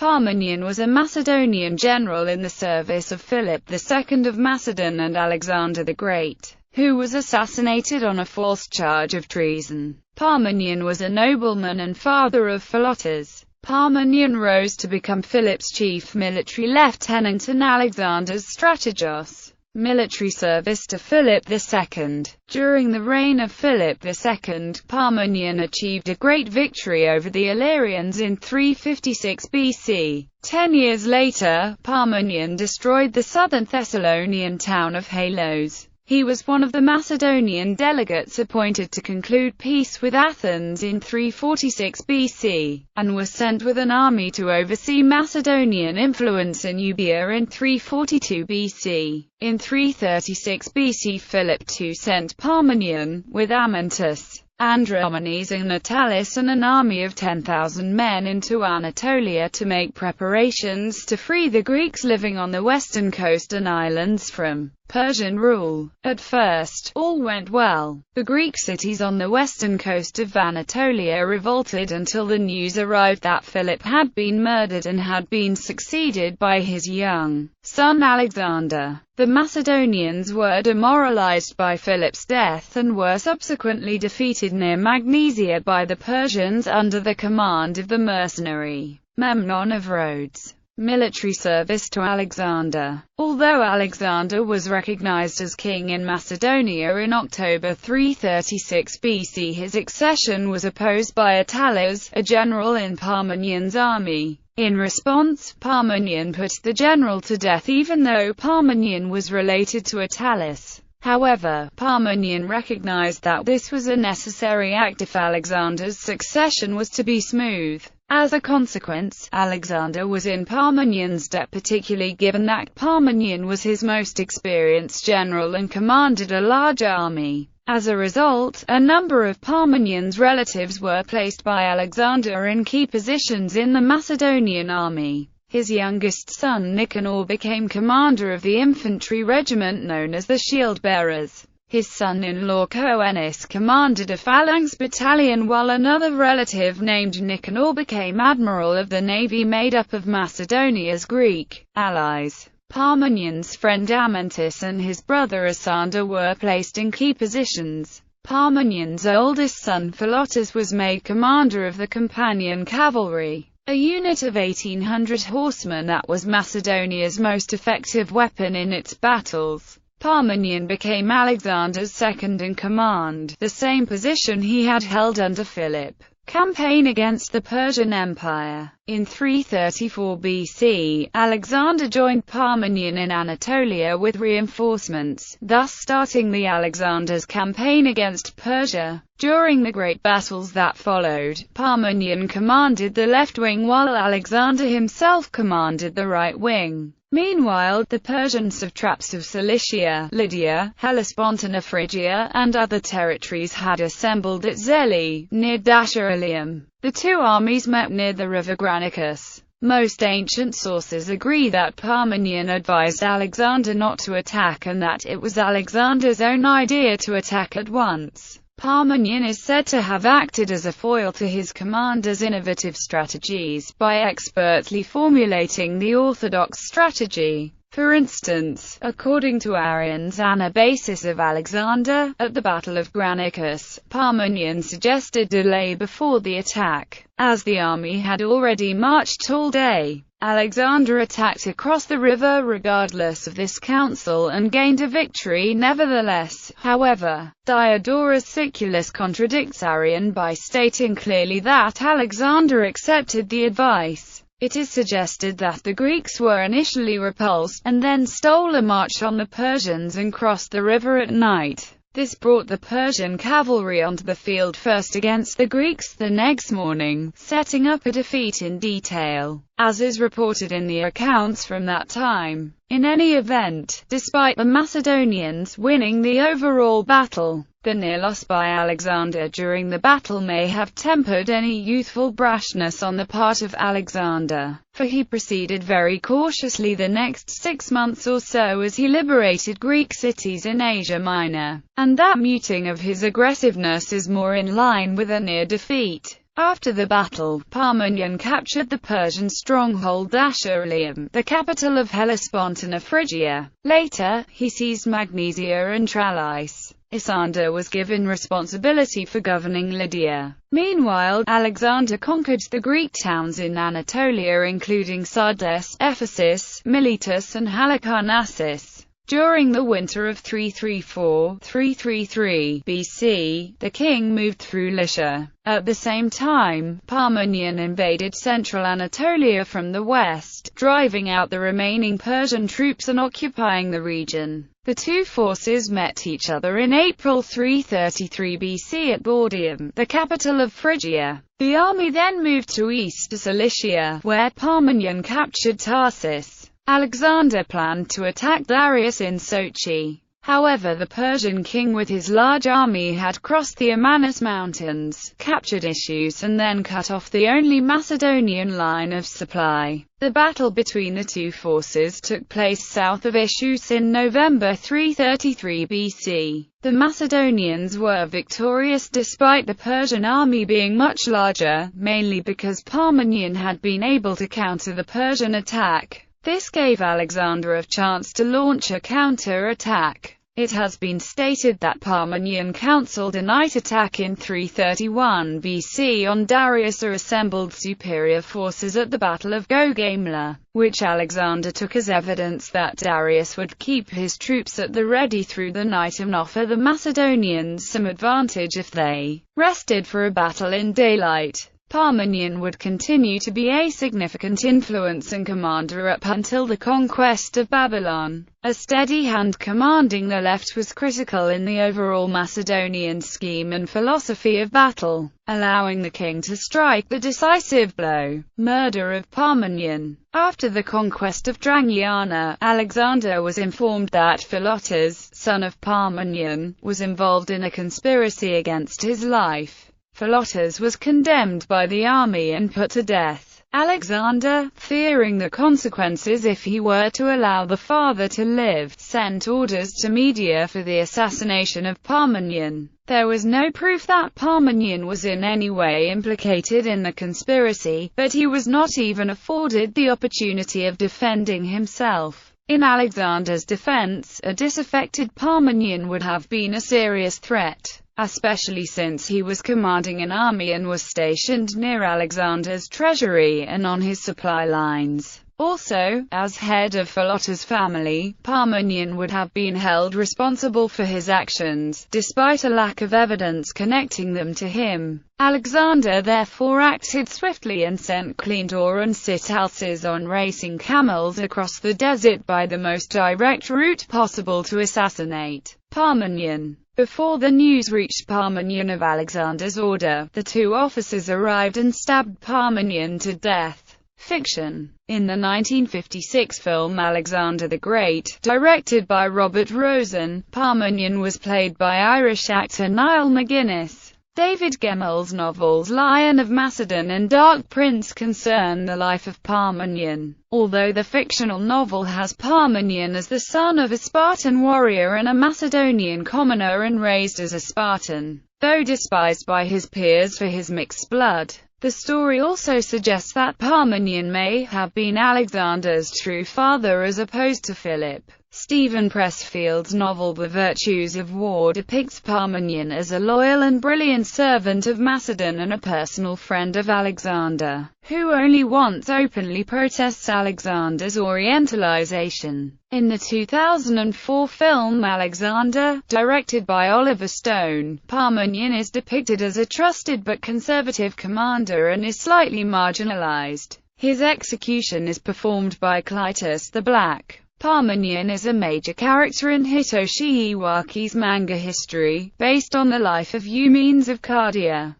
Parmenion was a Macedonian general in the service of Philip II of Macedon and Alexander the Great, who was assassinated on a false charge of treason. Parmenion was a nobleman and father of Philotas. Parmenion rose to become Philip's chief military lieutenant and Alexander's strategos. Military service to Philip II. During the reign of Philip II, Parmenion achieved a great victory over the Illyrians in 356 BC. 10 years later, Parmenion destroyed the southern Thessalonian town of Halos. He was one of the Macedonian delegates appointed to conclude peace with Athens in 346 BC, and was sent with an army to oversee Macedonian influence in Euboea in 342 BC. In 336 BC Philip II sent Parmenion, with Amyntas, Andromenes and Natalis and an army of 10,000 men into Anatolia to make preparations to free the Greeks living on the western coast and islands from Persian rule. At first, all went well. The Greek cities on the western coast of Anatolia revolted until the news arrived that Philip had been murdered and had been succeeded by his young son Alexander. The Macedonians were demoralized by Philip's death and were subsequently defeated near Magnesia by the Persians under the command of the mercenary Memnon of Rhodes. Military service to Alexander. Although Alexander was recognized as king in Macedonia in October 336 BC, his accession was opposed by Attalus, a general in Parmenion's army. In response, Parmenion put the general to death even though Parmenion was related to Attalus. However, Parmenion recognized that this was a necessary act if Alexander's succession was to be smooth. As a consequence, Alexander was in Parmenion's debt, particularly given that Parmenion was his most experienced general and commanded a large army. As a result, a number of Parmenion's relatives were placed by Alexander in key positions in the Macedonian army. His youngest son Nicanor became commander of the infantry regiment known as the Shield-Bearers. His son-in-law Coenis commanded a phalanx battalion, while another relative named Nicanor became admiral of the navy made up of Macedonia's Greek allies. Parmenion's friend Amyntas and his brother Asander were placed in key positions. Parmenion's oldest son Philotas was made commander of the Companion cavalry, a unit of 1,800 horsemen that was Macedonia's most effective weapon in its battles. Parmenion became Alexander's second-in-command, the same position he had held under Philip. Campaign against the Persian Empire. In 334 BC, Alexander joined Parmenion in Anatolia with reinforcements, thus starting the Alexander's campaign against Persia. During the great battles that followed, Parmenion commanded the left wing while Alexander himself commanded the right wing. Meanwhile, the Persian satraps of Cilicia, Lydia, Hellespont and Phrygia, and other territories had assembled at Zeli, near Dasharalium. The two armies met near the river Granicus. Most ancient sources agree that Parmenion advised Alexander not to attack and that it was Alexander's own idea to attack at once. Parmenion is said to have acted as a foil to his commander's innovative strategies, by expertly formulating the orthodox strategy. For instance, according to Arrian's Anabasis of Alexander, at the Battle of Granicus, Parmenion suggested delay before the attack, as the army had already marched all day. Alexander attacked across the river regardless of this counsel and gained a victory nevertheless. However, Diodorus Siculus contradicts Arrian by stating clearly that Alexander accepted the advice. It is suggested that the Greeks were initially repulsed, and then stole a march on the Persians and crossed the river at night. This brought the Persian cavalry onto the field first against the Greeks the next morning, setting up a defeat in detail, as is reported in the accounts from that time. In any event, despite the Macedonians winning the overall battle, the near loss by Alexander during the battle may have tempered any youthful brashness on the part of Alexander, for he proceeded very cautiously the next 6 months or so as he liberated Greek cities in Asia Minor, and that muting of his aggressiveness is more in line with a near defeat. After the battle, Parmenion captured the Persian stronghold Ashuralium, the capital of Hellespontine of Phrygia. Later, he seized Magnesia and Trallice. Isander was given responsibility for governing Lydia. Meanwhile, Alexander conquered the Greek towns in Anatolia including Sardes, Ephesus, Miletus and Halicarnassus. During the winter of 334–333 BC, the king moved through Lycia. At the same time, Parmenion invaded central Anatolia from the west, driving out the remaining Persian troops and occupying the region. The two forces met each other in April 333 BC at Baudium, the capital of Phrygia. The army then moved to East Cilicia, where Parmenion captured Tarsus. Alexander planned to attack Darius in Sochi. However, the Persian king with his large army had crossed the Amanus Mountains, captured Issus and then cut off the only Macedonian line of supply. The battle between the two forces took place south of Issus in November 333 BC. The Macedonians were victorious despite the Persian army being much larger, mainly because Parmenion had been able to counter the Persian attack. This gave Alexander a chance to launch a counter-attack. It has been stated that Parmenion counseled a night attack in 331 BC on Darius or assembled superior forces at the Battle of Gaugamela, which Alexander took as evidence that Darius would keep his troops at the ready through the night and offer the Macedonians some advantage if they rested for a battle in daylight. Parmenion would continue to be a significant influence and commander up until the conquest of Babylon. A steady hand commanding the left was critical in the overall Macedonian scheme and philosophy of battle, allowing the king to strike the decisive blow. Murder of Parmenion. After the conquest of Drangana, Alexander was informed that Philotas, son of Parmenion, was involved in a conspiracy against his life. Philotas was condemned by the army and put to death. Alexander, fearing the consequences if he were to allow the father to live, sent orders to Media for the assassination of Parmenion. There was no proof that Parmenion was in any way implicated in the conspiracy, but he was not even afforded the opportunity of defending himself. In Alexander's defense, a disaffected Parmenion would have been a serious threat, especially since he was commanding an army and was stationed near Alexander's treasury and on his supply lines. Also, as head of Philotas' family, Parmenion would have been held responsible for his actions, despite a lack of evidence connecting them to him. Alexander therefore acted swiftly and sent Cleantor and Sitalces on racing camels across the desert by the most direct route possible to assassinate Parmenion. Before the news reached Parmenion of Alexander's order, the two officers arrived and stabbed Parmenion to death. Fiction. In the 1956 film Alexander the Great, directed by Robert Rosen, Parmenion was played by Irish actor Niall McGuinness. David Gemmell's novels Lion of Macedon and Dark Prince concern the life of Parmenion. Although the fictional novel has Parmenion as the son of a Spartan warrior and a Macedonian commoner and raised as a Spartan, though despised by his peers for his mixed blood, the story also suggests that Parmenion may have been Alexander's true father as opposed to Philip. Stephen Pressfield's novel The Virtues of War depicts Parmenion as a loyal and brilliant servant of Macedon and a personal friend of Alexander, who only once openly protests Alexander's Orientalization. In the 2004 film Alexander, directed by Oliver Stone, Parmenion is depicted as a trusted but conservative commander and is slightly marginalized. His execution is performed by Clytus the Black. Parmenion is a major character in Hitoshi Iwaki's manga history, based on the life of Eumenes of Cardia.